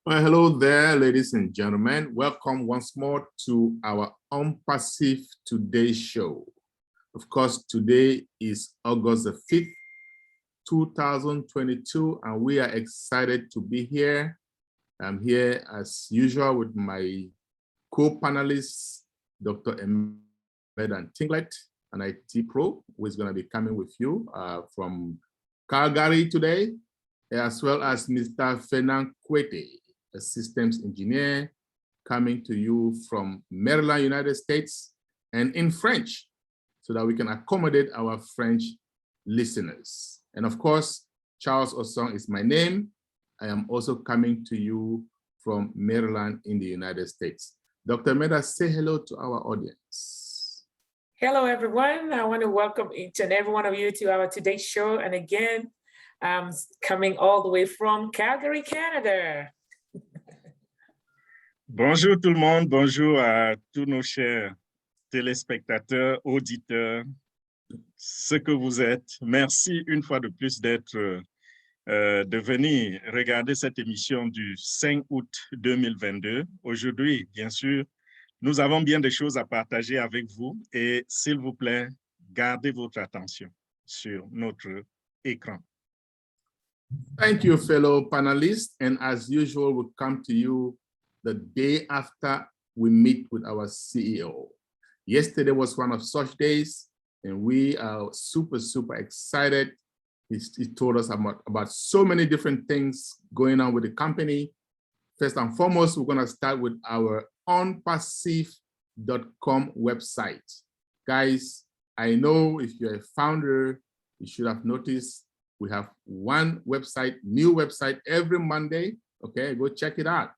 Well, hello there, ladies and gentlemen. Welcome once more to our ONPASSIVE Today show. Of course, today is August the 5th, 2022, and we are excited to be here. I'm here as usual with my co-panelists, Dr. Medan Tinglet, an IT pro, who is going to be coming with you from Calgary today, as well as Mr. Fernand Kwete, a systems engineer coming to you from Maryland, United States, and in French, so that we can accommodate our French listeners. And of course, Charles Osong is my name. I am also coming to you from Maryland in the United States. Dr. Meda, say hello to our audience. Hello, everyone. I want to welcome each and every one of you to our today's show. And again, I'm coming all the way from Calgary, Canada. Bonjour tout le monde, bonjour à tous nos chers téléspectateurs, auditeurs, ce que vous êtes. Merci une fois de plus de venir regarder cette émission du 5 août 2022. Aujourd'hui, bien sûr, nous avons bien des choses à partager avec vous et s'il vous plaît, gardez votre attention sur notre écran. Thank you, fellow panelists. And as usual, we'll come to you the day after we meet with our CEO. Yesterday was one of such days, and we are super, super excited. He told us about so many different things going on with the company. First and foremost, we're going to start with our onpassive.com website. Guys, I know if you're a founder, you should have noticed we have one website, new website every Monday. Okay, go check it out.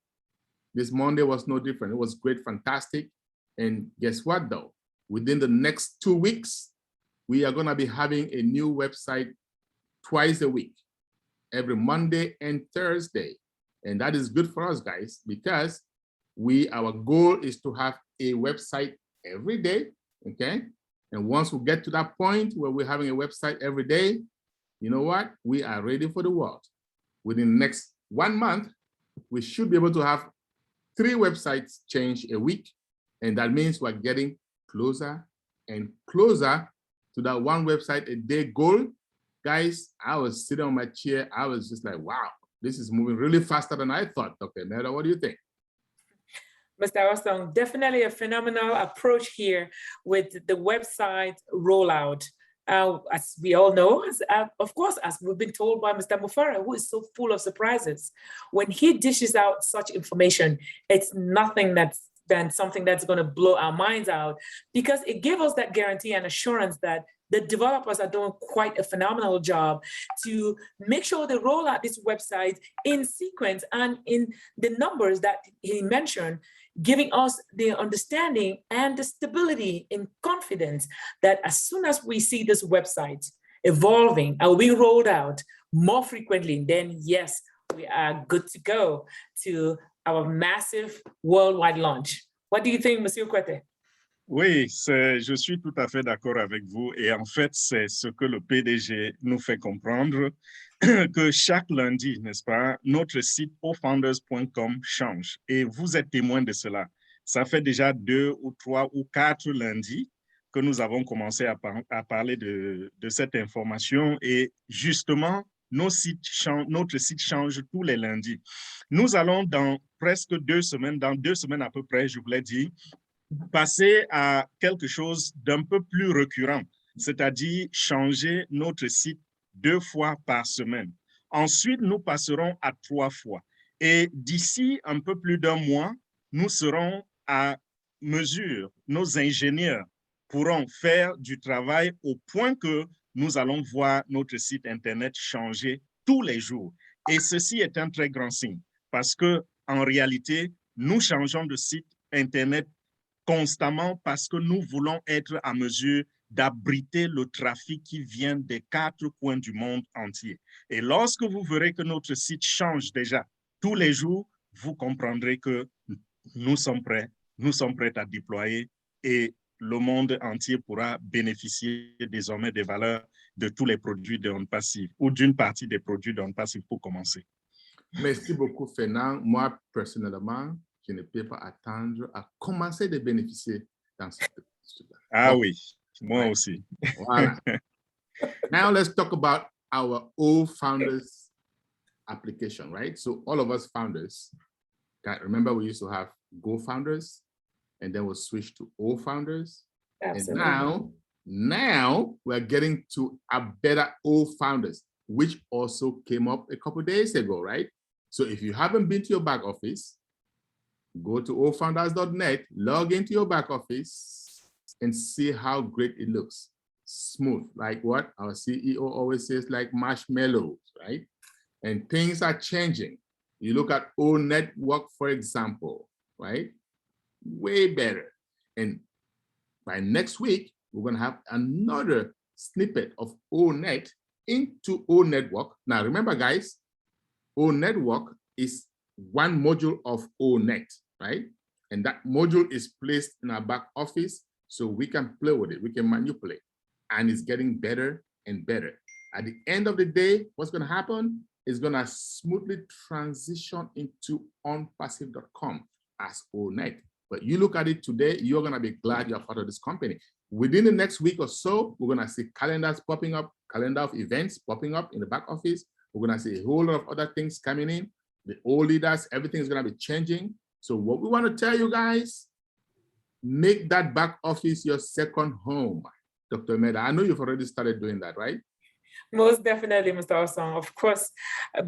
This Monday was no different. It was great, fantastic. And guess what though? Within the next 2 weeks, we are gonna be having a new website twice a week, every Monday and Thursday. And that is good for us, guys, because our goal is to have a website every day, okay? And once we get to that point where we're having a website every day, you know what? We are ready for the world. Within the next 1 month, we should be able to have 3 websites change a week. And that means we're getting closer and closer to that 1 website a day goal. Guys, I was sitting on my chair. I was just like, wow, this is moving really faster than I thought. Dr. Meda, what do you think? Mr. Osong, definitely a phenomenal approach here with the website rollout. As we all know, of course, as we've been told by Mr. Mufara, who is so full of surprises, when he dishes out such information, it's nothing than something that's going to blow our minds out, because it gave us that guarantee and assurance that the developers are doing quite a phenomenal job to make sure they roll out this website in sequence and in the numbers that he mentioned, giving us the understanding and the stability and confidence that as soon as we see this website evolving and being rolled out more frequently, then yes, we are good to go to our massive worldwide launch. What do you think, Monsieur Kwete? Oui, je suis tout à fait d'accord avec vous. Et en fait, c'est ce que le PDG nous fait comprendre, que chaque lundi, n'est-ce pas, notre site ofounders.com change. Et vous êtes témoin de cela. Ça fait déjà 2 ou 3 ou 4 lundis que nous avons commencé à parler de cette information. Et justement, notre site change tous les lundis. Nous allons dans presque 2 semaines, dans 2 semaines à peu près, je vous l'ai dit, passer à quelque chose d'un peu plus récurrent, c'est-à-dire changer notre site 2 fois par semaine. Ensuite, nous passerons à 3 fois. Et d'ici un peu plus d'1 mois, nous serons à mesure, nos ingénieurs pourront faire du travail au point que nous allons voir notre site Internet changer tous les jours. Et ceci est un très grand signe parce que en réalité, nous changeons de site Internet constamment parce que nous voulons être à mesure d'abriter le trafic qui vient des 4 coins du monde entier. Et lorsque vous verrez que notre site change déjà tous les jours, vous comprendrez que nous sommes prêts à déployer et le monde entier pourra bénéficier désormais des valeurs de tous les produits de ONPASSIVE ou d'une partie des produits de ONPASSIVE pour commencer. Merci beaucoup, Fernand. Moi, personnellement, je ne peux pas attendre à commencer de bénéficier dans ce truc-là. Ah Bon, oui, moi ouais. aussi. Voilà. Now let's talk about our old founders application, right? So all of us founders, remember we used to have Go founders, and then we'll switch to O founders. Absolutely. And now we're getting to a better O founders, which also came up a couple of days ago, right? So if you haven't been to your back office, go to ofounders.net, log into your back office, and see how great it looks. Smooth, like what our CEO always says, like marshmallows, right? And things are changing. You look at O Network, for example, right? Way better. And by next week, we're going to have another snippet of ONet into O Network. Now, remember, guys, O Network is one module of ONet, right? And that module is placed in our back office so we can play with it, we can manipulate, and it's getting better and better. At the end of the day, what's going to happen is going to smoothly transition into onpassive.com as ONet. But you look at it today, you're going to be glad you're part of this company. Within the next week or so, we're going to see calendars popping up, calendar of events popping up in the back office. We're going to see a whole lot of other things coming in. The old leaders, everything is going to be changing. So what we want to tell you guys, make that back office your second home. Dr. Meda, I know you've already started doing that, right? Most definitely, Mr. Osong. Of course,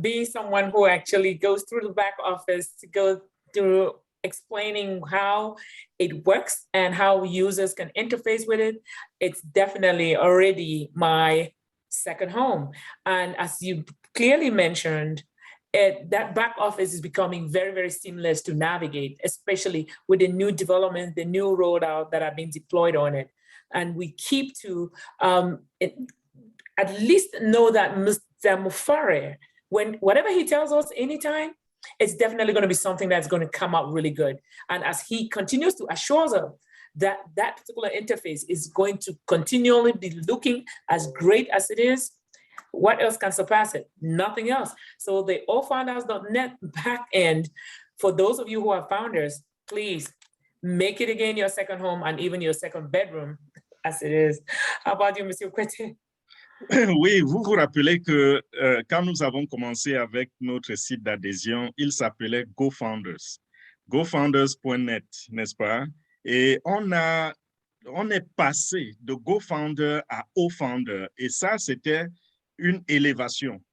being someone who actually goes through the back office to go through explaining how it works and how users can interface with it, it's definitely already my second home. And as you clearly mentioned, that back office is becoming very, very seamless to navigate, especially with the new development, the new rollout that have been deployed on it. And we keep to at least know that Mr. Mufare, whatever he tells us anytime, it's definitely going to be something that's going to come out really good. And as he continues to assure us that that particular interface is going to continually be looking as great as it is, what else can surpass it? Nothing else. So the allfounders.net back end, for those of you who are founders, please make it again your second home and even your second bedroom as it is. How about you, Monsieur Kwete? Oui, vous vous rappelez que quand nous avons commencé avec notre site d'adhésion, il s'appelait GoFounders, gofounders.net, n'est-ce pas? Et on est passé de GoFounder à OFounder, et ça, c'était une élévation.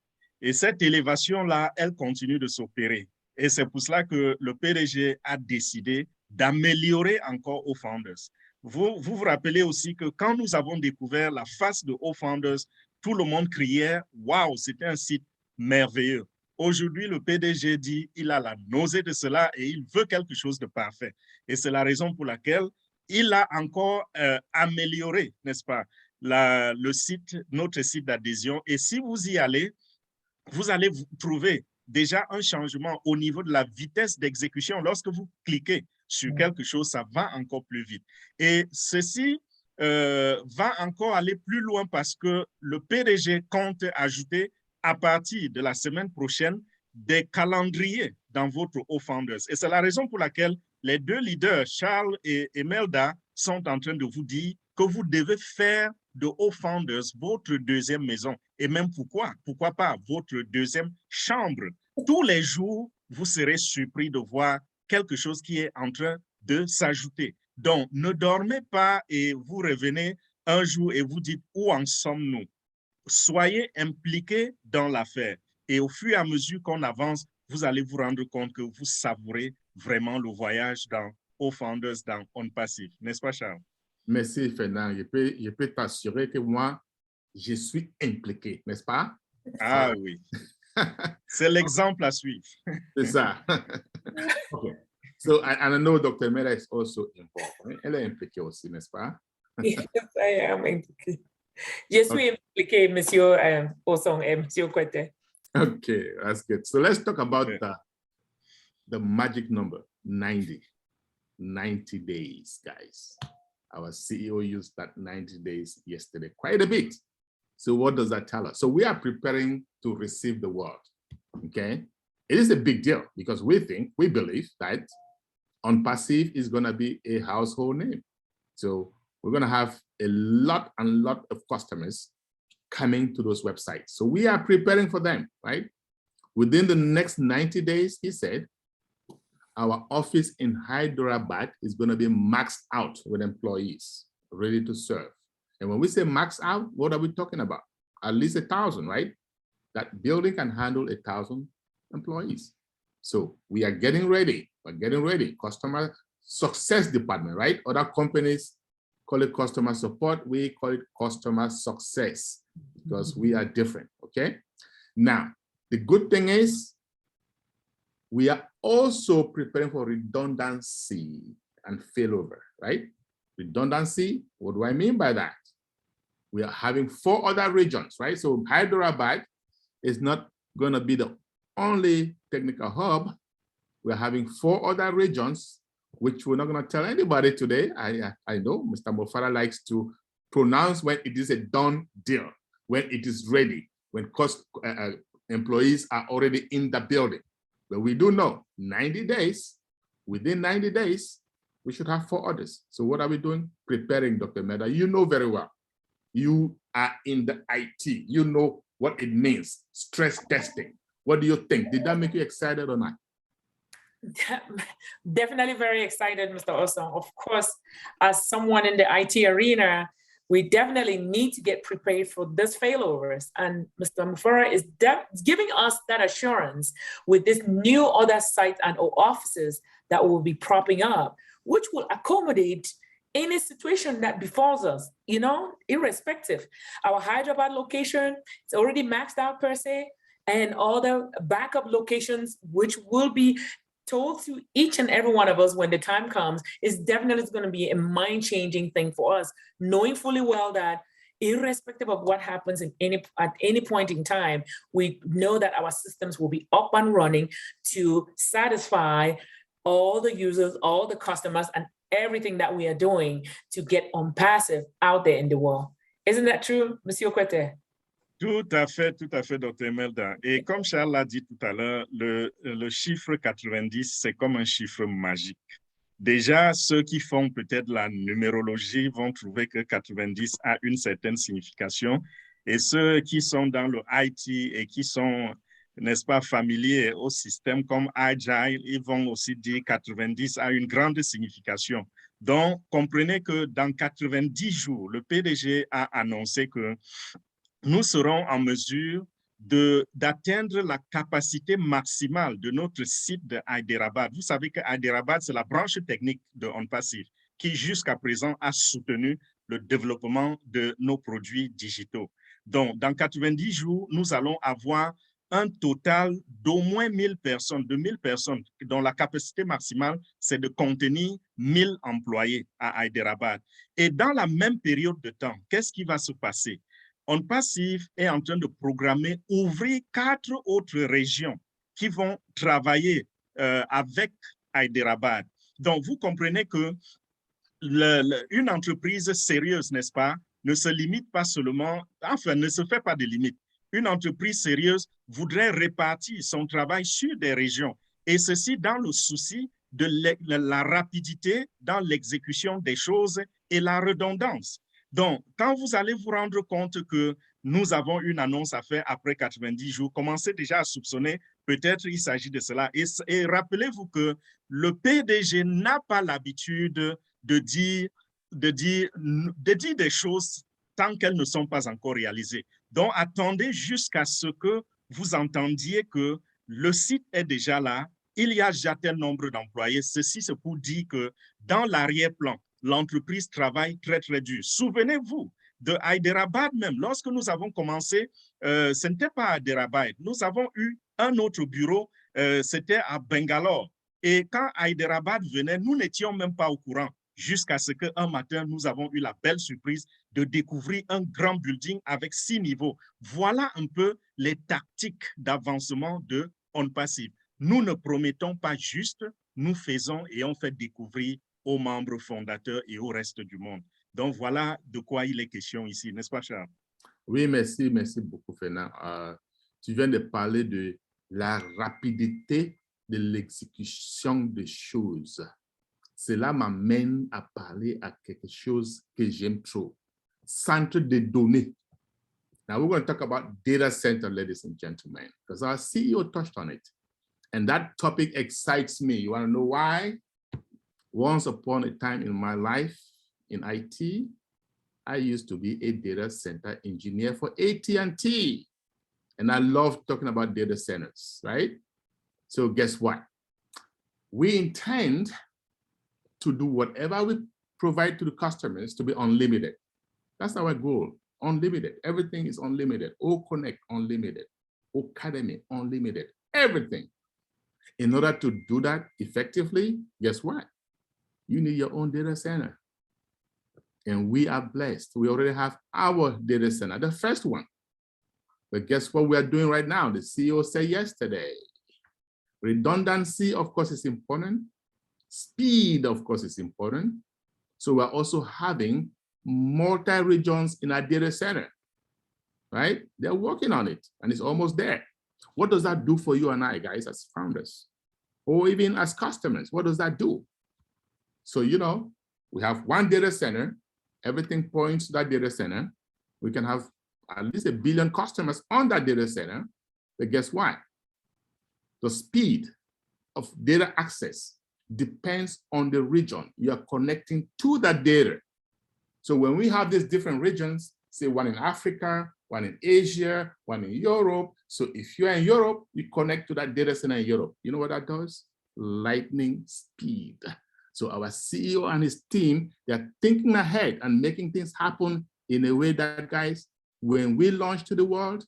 Et cette élévation-là, elle continue de s'opérer. Et c'est pour cela que le PDG a décidé d'améliorer encore OFounders. Vous vous rappelez aussi que quand nous avons découvert la face de OFounders, tout le monde criait « Waouh, c'était un site merveilleux ». Aujourd'hui, le PDG dit il a la nausée de cela et il veut quelque chose de parfait. Et c'est la raison pour laquelle il a encore amélioré, n'est-ce pas, le site, notre site d'adhésion. Et si vous y allez, vous allez trouver déjà un changement au niveau de la vitesse d'exécution. Lorsque vous cliquez sur quelque chose, ça va encore plus vite. Et ceci va encore aller plus loin parce que le PDG compte ajouter à partir de la semaine prochaine des calendriers dans votre OFounders. Et c'est la raison pour laquelle les deux leaders, Charles et Melda, sont en train de vous dire que vous devez faire de OFounders votre deuxième maison. Et même pourquoi pas votre deuxième chambre. Tous les jours, vous serez surpris de voir quelque chose qui est en train de s'ajouter. Donc, ne dormez pas et vous revenez un jour et vous dites où en sommes-nous. Soyez impliqués dans l'affaire. Et au fur et à mesure qu'on avance, vous allez vous rendre compte que vous savourez vraiment le voyage dans OFounders, dans ONPASSIVE. N'est-ce pas, Charles? Merci, Fernand. Je peux t'assurer que moi, je suis impliqué, n'est-ce pas? Ah oui. C'est l'exemple à suivre. C'est ça. Okay. So, and I know Dr. Mera is also involved. Right? Elle est impliquée aussi, n'est-ce pas? Yes, I am impliqué. Je suis impliqué, Monsieur Osong et Monsieur Kwete. Okay, that's good. So let's talk about the magic number, 90. 90 days, guys. Our CEO used that 90 days yesterday, quite a bit. So what does that tell us? So we are preparing to receive the world, okay? It is a big deal because we believe that ONPASSIVE is going to be a household name. So we're going to have a lot of customers coming to those websites. So we are preparing for them, right? Within the next 90 days, he said, our office in Hyderabad is going to be maxed out with employees ready to serve. And when we say max out, what are we talking about? At least 1,000, right? That building can handle 1,000 employees. So we are getting ready. We're getting ready. Customer success department, right? Other companies call it customer support. We call it customer success because we are different, okay? Now, the good thing is we are also preparing for redundancy and failover, right? Redundancy, what do I mean by that? We are having 4 other regions, right? So Hyderabad is not going to be the only technical hub. We're having 4 other regions, which we're not going to tell anybody today. I know Mr. Mofara likes to pronounce when it is a done deal, when it is ready, when employees are already in the building. But we do know 90 days, within 90 days, we should have 4 others. So what are we doing? Preparing, Dr. Meda. You know very well. You are in the IT. You know what it means, stress testing. What do you think? Did that make you excited or not? Definitely very excited, Mr. Osong. Of course, as someone in the IT arena, we definitely need to get prepared for this failovers. And Mr. Mufara is giving us that assurance with this new other sites and offices that will be propping up, which will accommodate any situation that befalls us, you know, irrespective. Our Hyderabad location is already maxed out per se, and all the backup locations, which will be told to each and every one of us when the time comes, is definitely going to be a mind-changing thing for us, knowing fully well that irrespective of what happens at any point in time, we know that our systems will be up and running to satisfy all the users, all the customers, and everything that we are doing to get ONPASSIVE out there in the world. Isn't that true, Monsieur Kwete? Tout à fait, Dr. Melda. Et comme Charles l'a dit tout à l'heure, le chiffre 90, c'est comme un chiffre magique. Déjà, ceux qui font peut-être la numérologie vont trouver que 90 a une certaine signification. Et ceux qui sont dans le IT et qui sont, n'est-ce pas, familiers au système comme Agile, ils vont aussi dire 90 a une grande signification. Donc, comprenez que dans 90 jours, le PDG a annoncé que nous serons en mesure d'atteindre la capacité maximale de notre site de Hyderabad. Vous savez que Hyderabad, c'est la branche technique de ONPASSIVE qui, jusqu'à présent, a soutenu le développement de nos produits digitaux. Donc, dans 90 jours, nous allons avoir un total d'au moins 1000 personnes, de 1000 personnes, dont la capacité maximale, c'est de contenir 1000 employés à Hyderabad. Et dans la même période de temps, qu'est-ce qui va se passer? ONPASSIVE est en train de programmer ouvrir 4 autres régions qui vont travailler avec Hyderabad. Donc, vous comprenez que une entreprise sérieuse, n'est-ce pas, ne se limite pas seulement, enfin, ne se fait pas de limites. Une entreprise sérieuse voudrait répartir son travail sur des régions, et ceci dans le souci de la rapidité dans l'exécution des choses et la redondance. Donc, quand vous allez vous rendre compte que nous avons une annonce à faire après 90 jours, commencez déjà à soupçonner, peut-être il s'agit de cela. Et rappelez-vous que le PDG n'a pas l'habitude de dire des choses tant qu'elles ne sont pas encore réalisées. Donc, attendez jusqu'à ce que vous entendiez que le site est déjà là, il y a déjà tel nombre d'employés. Ceci, c'est pour dire que dans l'arrière-plan, l'entreprise travaille très, très dur. Souvenez-vous de Hyderabad même. Lorsque nous avons commencé, ce n'était pas à Hyderabad. Nous avons eu un autre bureau, c'était à Bangalore. Et quand Hyderabad venait, nous n'étions même pas au courant. Jusqu'à ce qu'un matin, nous avons eu la belle surprise de découvrir un grand building avec 6 niveaux. Voilà un peu les tactiques d'avancement de ONPASSIVE. Nous ne promettons pas juste, nous faisons et on fait découvrir aux membres fondateurs et au reste du monde. Donc, voilà de quoi il est question ici, n'est-ce pas, Charles? Oui, merci beaucoup, Fernand. Tu viens de parler de la rapidité de l'exécution des choses. Cela m'amène à parler à quelque chose que j'aime trop. Centre de données. Now we're going to talk about data center, ladies and gentlemen, because our CEO touched on it. And that topic excites me. You want to know why? Once upon a time in my life in IT, I used to be a data center engineer for AT&T. And I love talking about data centers, right? So guess what? We intend to do whatever we provide to the customers to be unlimited. That's our goal, unlimited. Everything is unlimited. O-Connect, unlimited. Academy, unlimited, everything. In order to do that effectively, guess what? You need your own data center. And we are blessed. We already have our data center, the first one. But guess what we are doing right now? The CEO said yesterday. Redundancy, of course, is important. Speed, of course, is important. So we're also having multi-regions in our data center, right? They're working on it, and it's almost there. What does that do for you and I, guys, as founders? Or even as customers, what does that do? So, you know, we have one data center, everything points to that data center. We can have at least 1 billion customers on that data center, but guess what? The speed of data access depends on the region you are connecting to that data. So when we have these different regions, say one in Africa, one in Asia, one in Europe. So if you're in Europe, you connect to that data center in Europe. You know what that does? Lightning speed. So our CEO and his team, they're thinking ahead and making things happen in a way that, guys, when we launch to the world,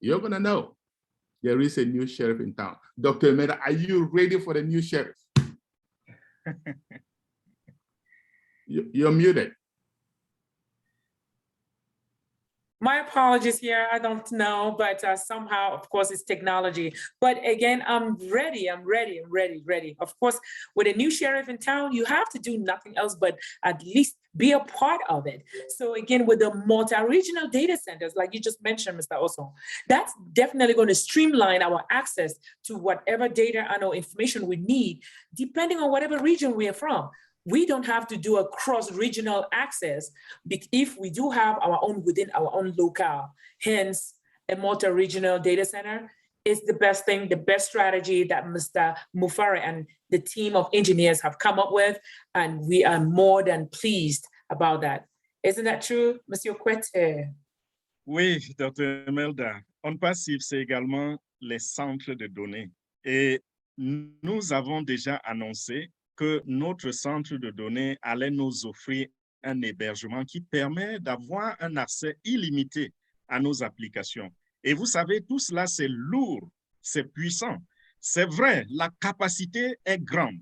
you're gonna know there is a new sheriff in town. Dr. Meda, are you ready for the new sheriff? You're muted. My apologies here. I don't know, but somehow, of course, it's technology. But again, I'm ready. Of course, with a new sheriff in town, you have to do nothing else but at least be a part of it. So again, with the multi-regional data centers, like you just mentioned, Mr. Oson, that's definitely going to streamline our access to whatever data and or information we need, depending on whatever region we are from. We don't have to do a cross-regional access if we do have our own within our own locale. Hence, a multi-regional data center is the best thing, the best strategy that Mr. Mufare and the team of engineers have come up with, and we are more than pleased about that. Isn't that true, Monsieur Kwete? Oui, Dr. Melda. ONPASSIVE, c'est également les centres de données. Et nous avons déjà annoncé que notre centre de données allait nous offrir un hébergement qui permet d'avoir un accès illimité à nos applications. Et vous savez, tout cela, c'est lourd, c'est puissant. C'est vrai, la capacité est grande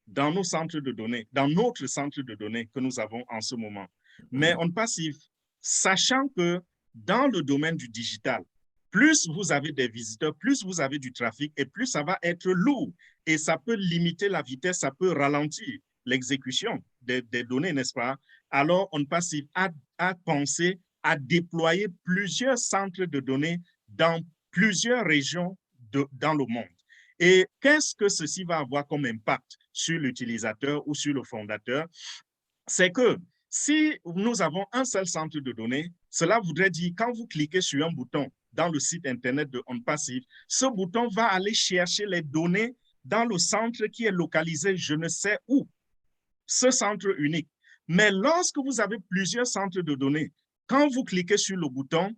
dans nos centres de données, dans notre centre de données que nous avons en ce moment. Mais ONPASSIVE, sachant que dans le domaine du digital, plus vous avez des visiteurs, plus vous avez du trafic et plus ça va être lourd. Et ça peut limiter la vitesse, ça peut ralentir l'exécution des données, n'est-ce pas? Alors, ONPASSIVE a pensé à déployer plusieurs centres de données dans plusieurs régions dans le monde. Et qu'est-ce que ceci va avoir comme impact sur l'utilisateur ou sur le fondateur? C'est que si nous avons un seul centre de données, cela voudrait dire quand vous cliquez sur un bouton dans le site internet de ONPASSIVE, ce bouton va aller chercher les données dans le centre qui est localisé je ne sais où, ce centre unique. Mais lorsque vous avez plusieurs centres de données, quand vous cliquez sur le bouton,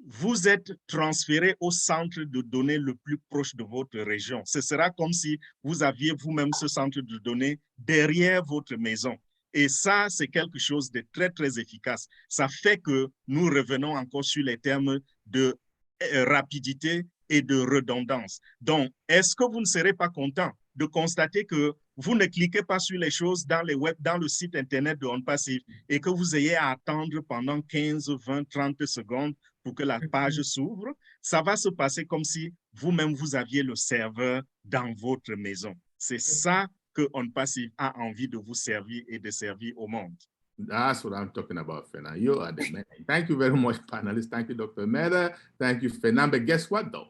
vous êtes transféré au centre de données le plus proche de votre région. Ce sera comme si vous aviez vous-même ce centre de données derrière votre maison. Et ça, c'est quelque chose de très, très efficace. Ça fait que nous revenons encore sur les termes de rapidité et de redondance. Donc, est-ce que vous ne serez pas content de constater que vous ne cliquez pas sur les choses dans le site internet de ONPASSIVE et que vous ayez à attendre pendant 15, 20, 30 secondes pour que la page s'ouvre? Ça va se passer comme si vous-même vous aviez le serveur dans votre maison. C'est ça que ONPASSIVE a envie de vous servir et de servir au monde. That's what I'm talking about, Fena. You are the man. Thank you very much, panelists. Thank you, Dr. Meda. Thank you, Fena. But guess what, though?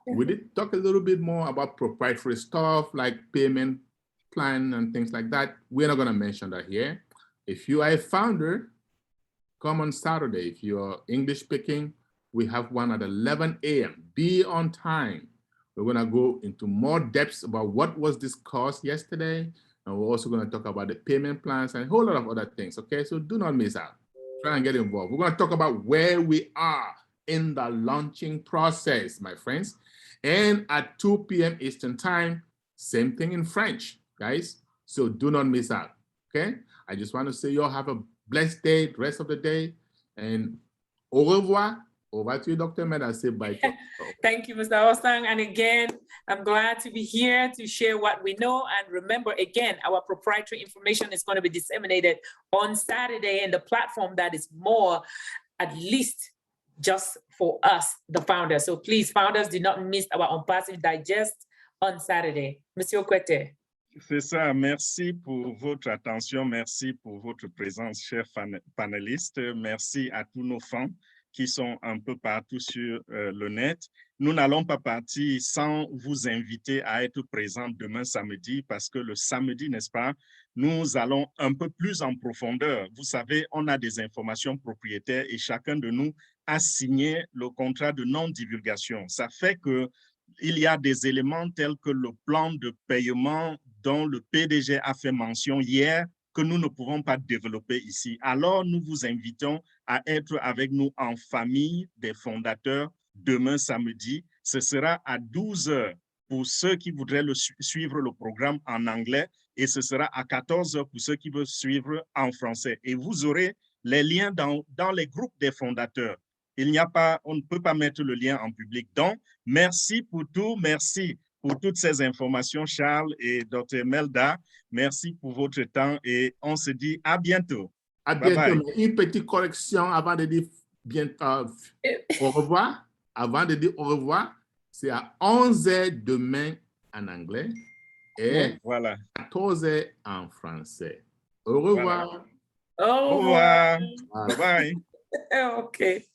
We did talk a little bit more about proprietary stuff like payment plan and things like that. We're not going to mention that here. If you are a founder, come on Saturday. If you're English speaking, we have one at 11 a.m. Be on time. We're going to go into more depths about what was discussed yesterday. And we're also going to talk about the payment plans and a whole lot of other things. Okay, so do not miss out. Try and get involved. We're going to talk about where we are in the launching process, my friends. And at 2 p.m. Eastern time, same thing in French, guys. So do not miss out. Okay, I just want to say you all have a blessed day, the rest of the day, and au revoir. Over to you, Dr. Med. I say bye. Thank you, Mr. Osang. And again, I'm glad to be here to share what we know. And remember, again, our proprietary information is going to be disseminated on Saturday in the platform that is more, at least just for us, the founders. So please, founders, do not miss our ONPASSIVE Digest on Saturday. Monsieur Kwete. C'est ça. Merci pour votre attention. Merci pour votre présence, chers panélistes. Merci à tous nos fans qui sont un peu partout sur le net. Nous n'allons pas partir sans vous inviter à être présents demain samedi parce que le samedi, n'est-ce pas, nous allons un peu plus en profondeur. Vous savez, on a des informations propriétaires et chacun de nous a signé le contrat de non-divulgation. Ça fait qu'il y a des éléments tels que le plan de paiement dont le PDG a fait mention hier que nous ne pouvons pas développer ici. Alors, nous vous invitons à être avec nous en famille des fondateurs demain samedi. Ce sera à 12 h pour ceux qui voudraient suivre le programme en anglais et ce sera à 14 h pour ceux qui veulent suivre en français. Et vous aurez les liens dans les groupes des fondateurs. Il n'y a pas, on ne peut pas mettre le lien en public. Donc, merci pour tout. Merci pour toutes ces informations, Charles et Dr. Melda. Merci pour votre temps et on se dit à bientôt. À bientôt. Bye. Une petite correction avant de dire au revoir. Avant de dire au revoir, c'est à 11 h demain en anglais et voilà. 14 h en français. Au revoir. Voilà. Au revoir. Bye bye. OK.